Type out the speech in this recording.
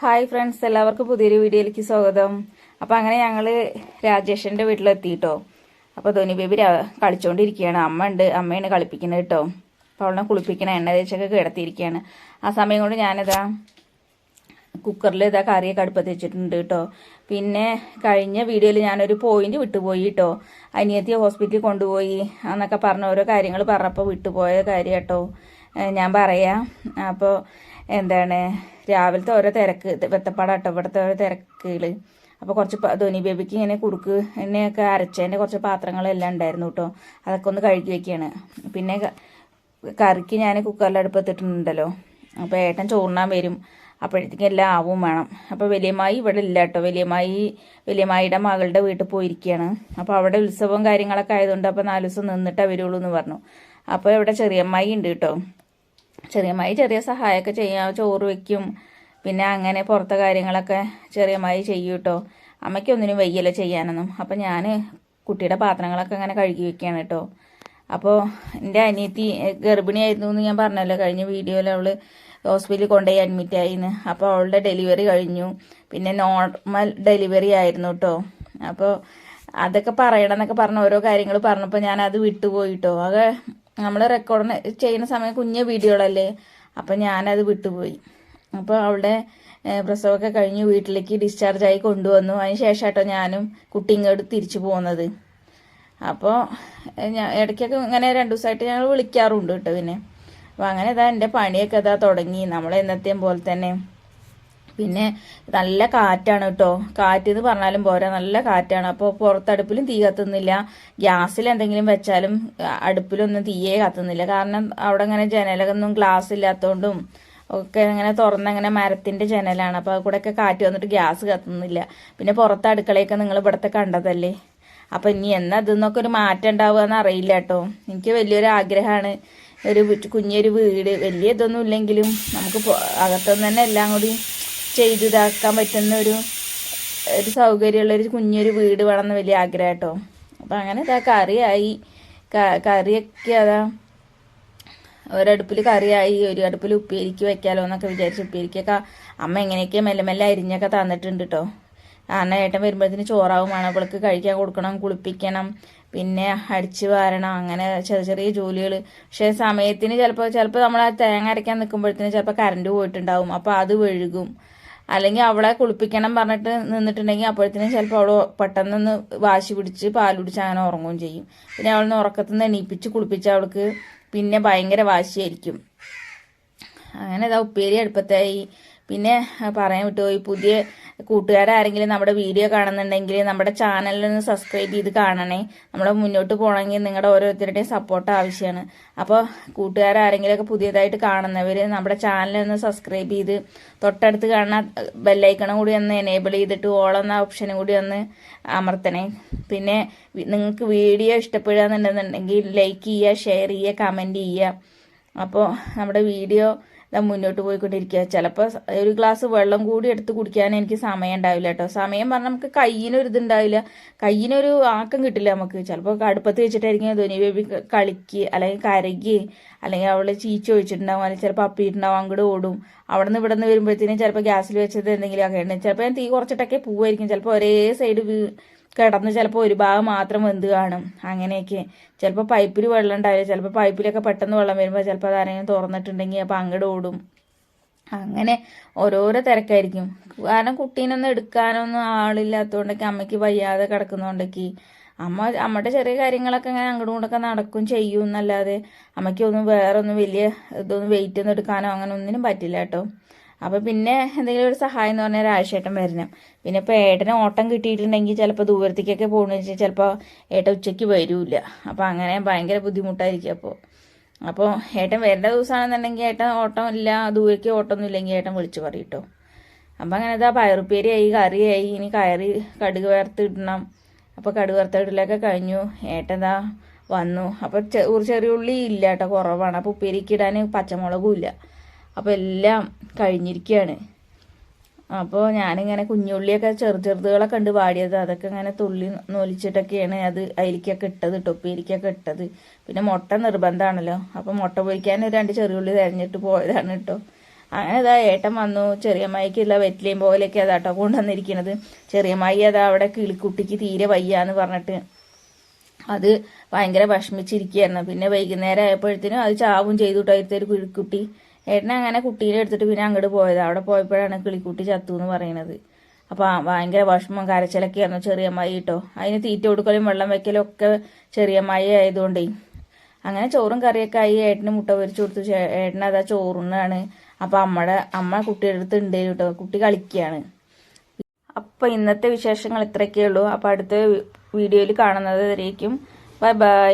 Hi friends, എല്ലാവർക്കും പുതിയൊരു വീഡിയോയിലേക്ക് സ്വാഗതം. അപ്പോൾ അങ്ങനെ ഞങ്ങൾ രാജേഷിൻ്റെ വീട്ടിലെത്തിയിട്ടോ. അപ്പോൾ ധോനി ബേബി കളിച്ചുകൊണ്ടിരിക്കുകയാണ്. അമ്മയാണ് കളിപ്പിക്കുന്നത് കേട്ടോ. അപ്പോൾ അവളെ കുളിപ്പിക്കണം, എണ്ണ തേച്ചൊക്കെ കിടത്തിയിരിക്കുകയാണ്. ആ സമയം കൊണ്ട് ഞാനിതാ കുക്കറിൽ കറിയൊക്കെ അടുപ്പത്ത് വെച്ചിട്ടുണ്ട് കേട്ടോ. പിന്നെ കഴിഞ്ഞ വീഡിയോയിൽ ഞാനൊരു പോയിന്റ് വിട്ടുപോയി കേട്ടോ. അനിയത്തിയെ ഹോസ്പിറ്റലിൽ കൊണ്ടുപോയി എന്നൊക്കെ പറഞ്ഞ ഓരോ കാര്യങ്ങൾ പറഞ്ഞപ്പോൾ വിട്ടുപോയ കാര്യം കേട്ടോ ഞാൻ പറയാം. അപ്പോൾ രാവിലത്തെ ഓരോ തിരക്ക് വെത്തപ്പാടാട്ടോ ഇവിടുത്തെ ഓരോ തിരക്കുകൾ. അപ്പോൾ കുറച്ച് ധോനി ബേബിക്ക് ഇങ്ങനെ കുറുക്ക് എണ്ണയൊക്കെ അരച്ചതിൻ്റെ കുറച്ച് പാത്രങ്ങളെല്ലാം ഉണ്ടായിരുന്നു കേട്ടോ. അതൊക്കെ ഒന്ന് കഴുകി വയ്ക്കുകയാണ്. പിന്നെ കറിക്ക് ഞാൻ കുക്കറിൽ അടുപ്പത്തിട്ടുണ്ടല്ലോ. അപ്പോൾ ഏട്ടൻ ചോറിനാൻ വരും, അപ്പോഴത്തേക്കും എല്ലാം ആവും വേണം. അപ്പോൾ വലിയമ്മായി ഇവിടെ ഇല്ല കേട്ടോ. വലിയമ്മായിയുടെ മകളുടെ വീട്ടിൽ പോയിരിക്കുകയാണ്. അപ്പോൾ അവിടെ ഉത്സവവും കാര്യങ്ങളൊക്കെ ആയതുകൊണ്ട് അപ്പോൾ 4 ദിവസം നിന്നിട്ടേ വരുള്ളൂ എന്ന് പറഞ്ഞു. അപ്പോൾ ഇവിടെ ചെറിയമ്മായി ഉണ്ട് കേട്ടോ. ചെറിയമ്മായി ചെറിയ സഹായമൊക്കെ ചെയ്യാം, ചോറ് വയ്ക്കും, പിന്നെ അങ്ങനെ പുറത്തെ കാര്യങ്ങളൊക്കെ ചെറിയമ്മായി ചെയ്യും കേട്ടോ. അമ്മയ്ക്കൊന്നിനും വയ്യല്ലോ ചെയ്യാനൊന്നും. അപ്പം ഞാൻ കുട്ടിയുടെ പാത്രങ്ങളൊക്കെ അങ്ങനെ കഴുകി വെക്കുകയാണ് കേട്ടോ. അപ്പോൾ എൻ്റെ അനിയത്തി ഗർഭിണിയായിരുന്നു എന്ന് ഞാൻ പറഞ്ഞല്ലോ കഴിഞ്ഞ വീഡിയോയിൽ. അവൾ ഹോസ്പിറ്റലിൽ കൊണ്ടുപോയി അഡ്മിറ്റ് ആയിന്ന്. അപ്പോൾ അവളുടെ ഡെലിവറി കഴിഞ്ഞു. പിന്നെ നോർമൽ ഡെലിവറി ആയിരുന്നു കേട്ടോ. അപ്പോൾ അതൊക്കെ പറയണം എന്നൊക്കെ പറഞ്ഞ ഓരോ കാര്യങ്ങൾ പറഞ്ഞപ്പോൾ ഞാൻ അത് വിട്ടുപോയിട്ടോ. അത് നമ്മൾ റെക്കോർഡ് ചെയ്യുന്ന സമയം കുഞ്ഞ വീഡിയോകളല്ലേ, അപ്പം ഞാനത് വിട്ടുപോയി. അപ്പോൾ അവളുടെ പ്രസവമൊക്കെ കഴിഞ്ഞ് വീട്ടിലേക്ക് ഡിസ്ചാർജായി കൊണ്ടുവന്നു. അതിന് ശേഷം കേട്ടോ ഞാനും കുട്ടി ഇങ്ങോട്ട് തിരിച്ചു പോകുന്നത്. അപ്പോൾ ഇടയ്ക്കൊക്കെ ഇങ്ങനെ 2 ദിവസമായിട്ട് ഞങ്ങൾ വിളിക്കാറുണ്ട് കേട്ടോ. അപ്പോൾ അങ്ങനെ എൻ്റെ പണിയൊക്കെ തുടങ്ങി നമ്മൾ എന്നത്തെയും പോലെ തന്നെ. പിന്നെ നല്ല കാറ്റാണ് കേട്ടോ. കാറ്റെന്ന് പറഞ്ഞാലും പോരാ, നല്ല കാറ്റാണ്. അപ്പോൾ പുറത്തടുപ്പിലും തീ കത്തുന്നില്ല, ഗ്യാസിൽ എന്തെങ്കിലും വെച്ചാലും അടുപ്പിലൊന്നും തീയേ കത്തുന്നില്ല. കാരണം അവിടെ അങ്ങനെ ജനലൊന്നും ഗ്ലാസ് ഇല്ലാത്തതുകൊണ്ടും ഒക്കെ അങ്ങനെ തുറന്നങ്ങനെ മരത്തിൻ്റെ ജനലാണ്. അപ്പോൾ അത് കൂടെയൊക്കെ കാറ്റ് വന്നിട്ട് ഗ്യാസ് കത്തുന്നില്ല. പിന്നെ പുറത്തെ അടുക്കളയൊക്കെ നിങ്ങൾ ഇവിടുത്തെ കണ്ടതല്ലേ. അപ്പം ഇനി എന്നാ ഇതെന്നൊക്കെ ഒരു മാറ്റം ഉണ്ടാവുകയെന്ന് അറിയില്ല കേട്ടോ. എനിക്ക് വലിയൊരു ആഗ്രഹമാണ് ഒരു കുഞ്ഞൊരു വീട്, വലിയ ഇതൊന്നും ഇല്ലെങ്കിലും നമുക്ക് അകത്തുനിന്ന് തന്നെ എല്ലാം കൂടി ചെയ്തിതാക്കാൻ പറ്റുന്ന ഒരു സൗകര്യമുള്ളൊരു കുഞ്ഞൊരു വീട് വേണമെന്ന് വലിയ ആഗ്രഹം കേട്ടോ. അപ്പം അങ്ങനെ കറിയായി. കറിയൊക്കെ ഒരടുപ്പിൽ കറിയായി, ഒരു അടുപ്പിൽ ഉപ്പേരിക്ക് വെക്കാലോ എന്നൊക്കെ വിചാരിച്ച് ഉപ്പേരിക്കൊക്കെ അമ്മ എങ്ങനെയൊക്കെ മെല്ലെ മെല്ലെ അരിഞ്ഞൊക്കെ തന്നിട്ടുണ്ട് കേട്ടോ. കാരണം ഏട്ടൻ വരുമ്പോഴത്തേന് ചോറാവും വേണം, അവൾക്ക് കഴിക്കാൻ കൊടുക്കണം, കുളിപ്പിക്കണം, പിന്നെ അടിച്ചു വാരണം, അങ്ങനെ ചെറിയ ചെറിയ ജോലികൾ. പക്ഷേ സമയത്തിന് ചിലപ്പോൾ നമ്മൾ ആ തേങ്ങ അരയ്ക്കാൻ നിൽക്കുമ്പോഴത്തേന് ചിലപ്പോൾ കറണ്ട് പോയിട്ടുണ്ടാവും. അപ്പോൾ അത് വഴുകും. അല്ലെങ്കിൽ അവളെ കുളിപ്പിക്കണം പറഞ്ഞിട്ട് നിന്നിട്ടുണ്ടെങ്കിൽ അപ്പോഴത്തേനും ചിലപ്പോൾ അവൾ പെട്ടെന്നൊന്ന് വാശി പിടിച്ച് പാൽ പിടിച്ച് അങ്ങനെ ഉറങ്ങുകയും ചെയ്യും. പിന്നെ അവളൊന്ന് ഉറക്കത്തിൽ നിന്ന് എണീപ്പിച്ച് കുളിപ്പിച്ച് അവൾക്ക് പിന്നെ ഭയങ്കര വാശിയായിരിക്കും. അങ്ങനെ ഉപ്പേരി അടുപ്പത്തായി. പിന്നെ പറയാൻ വിട്ടുപോയി, പുതിയ കൂട്ടുകാരാരെങ്കിലും നമ്മുടെ വീഡിയോ കാണുന്നുണ്ടെങ്കിൽ നമ്മുടെ ചാനലിലൊന്ന് സബ്സ്ക്രൈബ് ചെയ്ത് കാണണേ. നമ്മൾ മുന്നോട്ട് പോകണമെങ്കിൽ നിങ്ങളുടെ ഓരോരുത്തരുടെയും സപ്പോർട്ട് ആവശ്യമാണ്. അപ്പോൾ കൂട്ടുകാരാരെങ്കിലുമൊക്കെ പുതിയതായിട്ട് കാണുന്നവർ നമ്മുടെ ചാനലൊന്ന് സബ്സ്ക്രൈബ് ചെയ്ത് തൊട്ടടുത്ത് കാണുന്ന ബെല്ലൈക്കണും കൂടി ഒന്ന് എനേബിൾ ചെയ്തിട്ട് ഓളെന്ന ഓപ്ഷനും കൂടി ഒന്ന് അമർത്തണേ. പിന്നെ നിങ്ങൾക്ക് വീഡിയോ ഇഷ്ടപ്പെടുകയെന്നുണ്ടെന്നുണ്ടെങ്കിൽ ലൈക്ക് ചെയ്യുക, ഷെയർ ചെയ്യുക, കമൻറ്റ് ചെയ്യുക. അപ്പോൾ നമ്മുടെ വീഡിയോ മുന്നോട്ട് പോയിക്കൊണ്ടിരിക്കുക. ചിലപ്പോൾ ഒരു ഗ്ലാസ് വെള്ളം കൂടി എടുത്ത് കുടിക്കാൻ എനിക്ക് സമയം ഉണ്ടാവില്ല കേട്ടോ. സമയം പറഞ്ഞാൽ നമുക്ക് കയ്യിനൊരിതുണ്ടാവില്ല, കയ്യിനൊരു ആക്കം കിട്ടില്ല നമുക്ക്. ചിലപ്പോൾ അടുപ്പത്ത് വെച്ചിട്ടായിരിക്കും ധോനി ബേബി കളിക്ക്, അല്ലെങ്കിൽ കരകി, അല്ലെങ്കിൽ അവൾ ചീച്ചൊഴിച്ചിട്ടുണ്ടാവും, അല്ലെങ്കിൽ ചിലപ്പോൾ അപ്പിയിട്ടുണ്ടാവും, അങ്ങോട്ട് ഓടും. അവിടെ നിന്ന് ഇവിടെ നിന്ന് വരുമ്പോഴത്തേനും ചിലപ്പോൾ ഗ്യാസിൽ വെച്ചത് എന്തെങ്കിലും ഒക്കെ ഉണ്ട്. ചിലപ്പോൾ ഞാൻ തീ കുറച്ചിട്ടൊക്കെ പോവായിരിക്കും. ചിലപ്പോൾ ഒരേ സൈഡ് കിടന്ന് ചിലപ്പോൾ ഒരു ഭാഗം മാത്രം വെന്ത് കാണും. അങ്ങനെയൊക്കെ ചിലപ്പോൾ പൈപ്പിൽ വെള്ളം ഉണ്ടാവില്ല. ചിലപ്പോൾ പൈപ്പിലൊക്കെ പെട്ടെന്ന് വെള്ളം വരുമ്പോൾ ചിലപ്പോൾ അതാരെങ്കിലും തുറന്നിട്ടുണ്ടെങ്കിൽ അപ്പോൾ അങ്ങോട്ട് ഓടും. അങ്ങനെ ഓരോരോ തിരക്കായിരിക്കും. കാരണം കുട്ടീനൊന്നും എടുക്കാനൊന്നും ആളില്ലാത്തതുകൊണ്ടൊക്കെ, അമ്മയ്ക്ക് വയ്യാതെ കിടക്കുന്നതുകൊണ്ടൊക്കെ അമ്മയുടെ ചെറിയ കാര്യങ്ങളൊക്കെ അങ്ങനെ അങ്ങോട്ടും ഇങ്ങോട്ടൊക്കെ നടക്കും ചെയ്യും എന്നല്ലാതെ അമ്മയ്ക്കൊന്നും വേറൊന്നും വലിയ ഇതൊന്നും വെയിറ്റ് ഒന്നും എടുക്കാനോ അങ്ങനെ ഒന്നിനും പറ്റില്ല കേട്ടോ. അപ്പോൾ പിന്നെ എന്തെങ്കിലും ഒരു സഹായം എന്ന് പറഞ്ഞാൽ രാജേട്ടൻ വരണം. പിന്നെ ഇപ്പോൾ ഏട്ടന് ഓട്ടം കിട്ടിയിട്ടുണ്ടെങ്കിൽ ചിലപ്പോൾ ദൂരത്തേക്കൊക്കെ പോകണമെന്ന് വെച്ചാൽ ചിലപ്പോൾ ഏട്ടൻ ഉച്ചയ്ക്ക് വരില്ല. അപ്പോൾ അങ്ങനെ ഭയങ്കര ബുദ്ധിമുട്ടായിരിക്കും. അപ്പോൾ ഏട്ടൻ വരേണ്ട ദിവസമാണെന്നുണ്ടെങ്കിൽ ഏട്ടൻ ഓട്ടം ഇല്ല, ദൂരേക്ക് ഓട്ടമൊന്നും ഇല്ലെങ്കിൽ ഏട്ടൻ വിളിച്ച് പറയും കേട്ടോ. അപ്പോൾ അങ്ങനെ പയറുപ്പേരിയായി, കറിയായി. ഇനി കടുക് വറുത്തിടണം. അപ്പോൾ കടുക് വറുത്തിടലൊക്കെ കഴിഞ്ഞു. ഏട്ടൻ വന്നു. അപ്പോൾ ചെറിയ ഉള്ളി ഇല്ല കേട്ടോ, കുറവാണ്. അപ്പോൾ ഉപ്പേരിക്ക് ഇടാൻ പച്ചമുളകും ഇല്ല. അപ്പോൾ എല്ലാം കഴിഞ്ഞിരിക്കുകയാണ്. അപ്പോൾ ഞാനിങ്ങനെ കുഞ്ഞുള്ളിയൊക്കെ ചെറുതുകളൊക്കെ ഉണ്ട് വാടിയത്, അതൊക്കെ ഇങ്ങനെ തുള്ളി നൊലിച്ചിട്ടൊക്കെയാണ് അത് അതിലേക്കൊക്കെ ഇട്ടത് കേട്ടോ, ഉപ്പേരിക്കൊക്കെ ഇട്ടത്. പിന്നെ മുട്ട നിർബന്ധമാണല്ലോ. അപ്പോൾ മുട്ട പൊരിക്കാൻ 2 ചെറിയുള്ളി തിരഞ്ഞിട്ട് പോയതാണ് കേട്ടോ. അങ്ങനെ അതാ ഏട്ടൻ വന്നു. ചെറിയമ്മായിക്കുള്ള വെറ്റിലയും പോലെയൊക്കെ അതാട്ടോ കൊണ്ടുവന്നിരിക്കുന്നത്. ചെറിയമ്മായി അതാ അവിടെ കിളിക്കുട്ടിക്ക് തീരെ വയ്യാന്ന് പറഞ്ഞിട്ട് അത് ഭയങ്കര വിഷമിച്ചിരിക്കുകയായിരുന്നു. പിന്നെ വൈകുന്നേരം ആയപ്പോഴത്തേനും അത് ചാവും ചെയ്തു കേട്ടോ ഒരു കിളിക്കുട്ടി. ഏട്ടനെ അങ്ങനെ കുട്ടീനെ എടുത്തിട്ട് പിന്നെ അങ്ങോട്ട് പോയത്. അവിടെ പോയപ്പോഴാണ് കിളിക്കുട്ടി ചത്തു എന്ന് പറയുന്നത്. അപ്പോൾ ഭയങ്കര വിഷമം കരച്ചിലൊക്കെ ആയിരുന്നു ചെറിയമ്മായി കേട്ടോ. അതിന് തീറ്റ കൊടുക്കലും വെള്ളം വെക്കലും ഒക്കെ ചെറിയമ്മായി ആയതുകൊണ്ടേ. അങ്ങനെ ചോറും കറിയൊക്കെ ആയി. ഏട്ടന് മുട്ട പൊരിച്ചു കൊടുത്തു. ഏട്ടന് അതാ ചോറുണ്ണാണ്. അപ്പോൾ അമ്മ കുട്ടിയുടെ അടുത്ത് ഉണ്ട് കേട്ടോ. കുട്ടി കളിക്കുകയാണ്. അപ്പോൾ ഇന്നത്തെ വിശേഷങ്ങൾ ഇത്രയൊക്കെ ഉള്ളൂ. അപ്പോൾ അടുത്ത വീഡിയോയിൽ കാണുന്നത് വരേക്കും ബൈ ബൈ.